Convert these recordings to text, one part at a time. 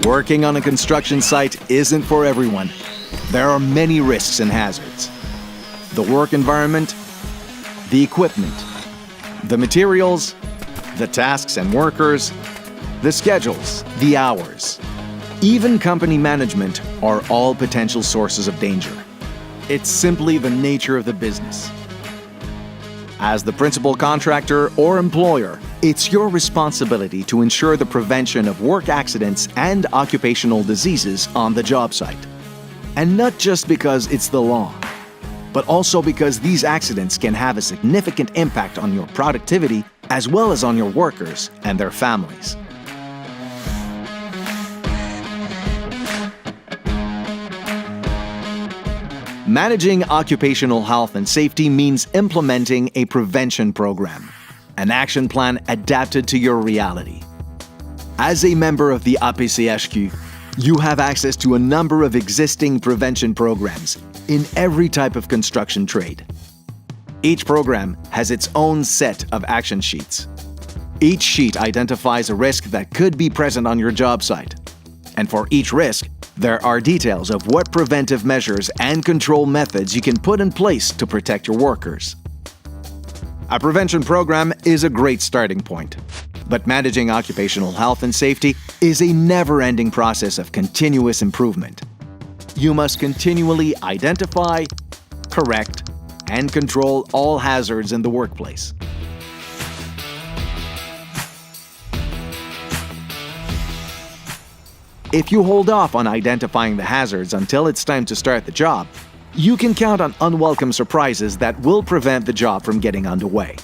Working on a construction site isn't for everyone. There are many risks and hazards. The work environment, the equipment, the materials, the tasks and workers, the schedules, the hours. Even company management are all potential sources of danger. It's simply the nature of the business. As the principal contractor or employer, it's your responsibility to ensure the prevention of work accidents and occupational diseases on the job site. And not just because it's the law, but also because these accidents can have a significant impact on your productivity as well as on your workers and their families. Managing occupational health and safety means implementing a prevention program, an action plan adapted to your reality. As a member of the APCHQ, you have access to a number of existing prevention programs in every type of construction trade. Each program has its own set of action sheets. Each sheet identifies a risk that could be present on your job site. And for each risk, there are details of what preventive measures and control methods you can put in place to protect your workers. A prevention program is a great starting point, but managing occupational health and safety is a never-ending process of continuous improvement. You must continually identify, correct, and control all hazards in the workplace. If you hold off on identifying the hazards until it's time to start the job, you can count on unwelcome surprises that will prevent the job from getting underway.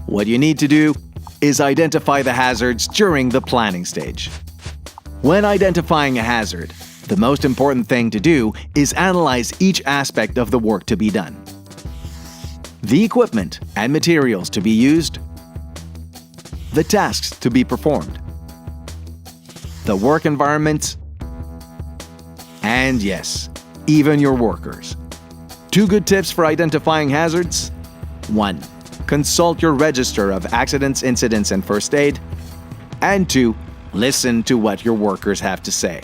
What you need to do is identify the hazards during the planning stage. When identifying a hazard, the most important thing to do is analyze each aspect of the work to be done. The equipment and materials to be used, the tasks to be performed, the work environment, and yes, even your workers. 2 good tips for identifying hazards. 1. Consult your register of accidents, incidents, and first aid. And 2. Listen to what your workers have to say.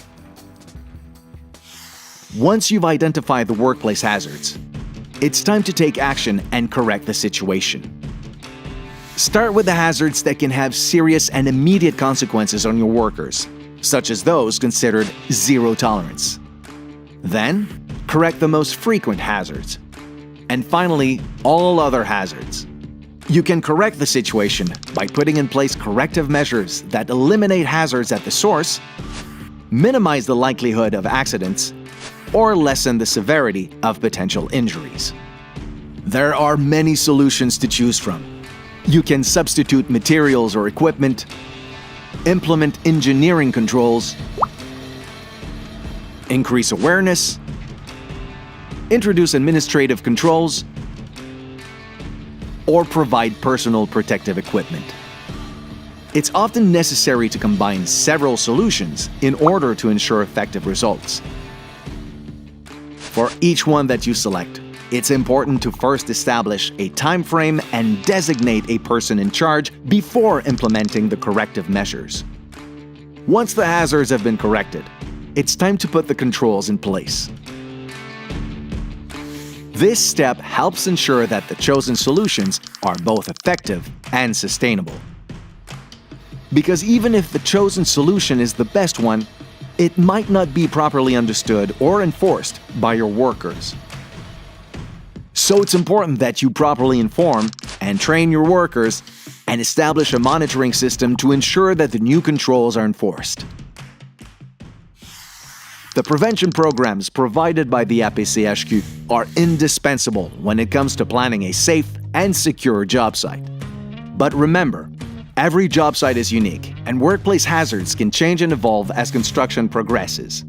Once you've identified the workplace hazards, it's time to take action and correct the situation. Start with the hazards that can have serious and immediate consequences on your workers, such as those considered zero tolerance. Then, correct the most frequent hazards. And finally, all other hazards. You can correct the situation by putting in place corrective measures that eliminate hazards at the source, minimize the likelihood of accidents, or lessen the severity of potential injuries. There are many solutions to choose from. You can substitute materials or equipment, implement engineering controls, increase awareness, introduce administrative controls, or provide personal protective equipment. It's often necessary to combine several solutions in order to ensure effective results. For each one that you select, it's important to first establish a time frame and designate a person in charge before implementing the corrective measures. Once the hazards have been corrected, it's time to put the controls in place. This step helps ensure that the chosen solutions are both effective and sustainable. Because even if the chosen solution is the best one, it might not be properly understood or enforced by your workers. So it's important that you properly inform and train your workers and establish a monitoring system to ensure that the new controls are enforced. The prevention programs provided by the APCHQ are indispensable when it comes to planning a safe and secure job site. But remember, every job site is unique, and workplace hazards can change and evolve as construction progresses.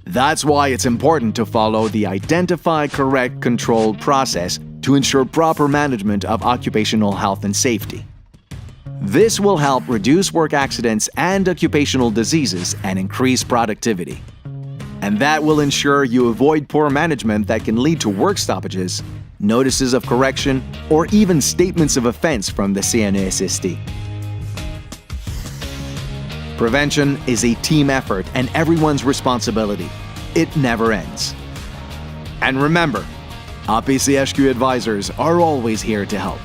That's why it's important to follow the Identify, Correct, Control process to ensure proper management of occupational health and safety. This will help reduce work accidents and occupational diseases and increase productivity. And that will ensure you avoid poor management that can lead to work stoppages, notices of correction, or even statements of offense from the CNESST. Prevention is a team effort and everyone's responsibility. It never ends. And remember, APCHQ advisors are always here to help.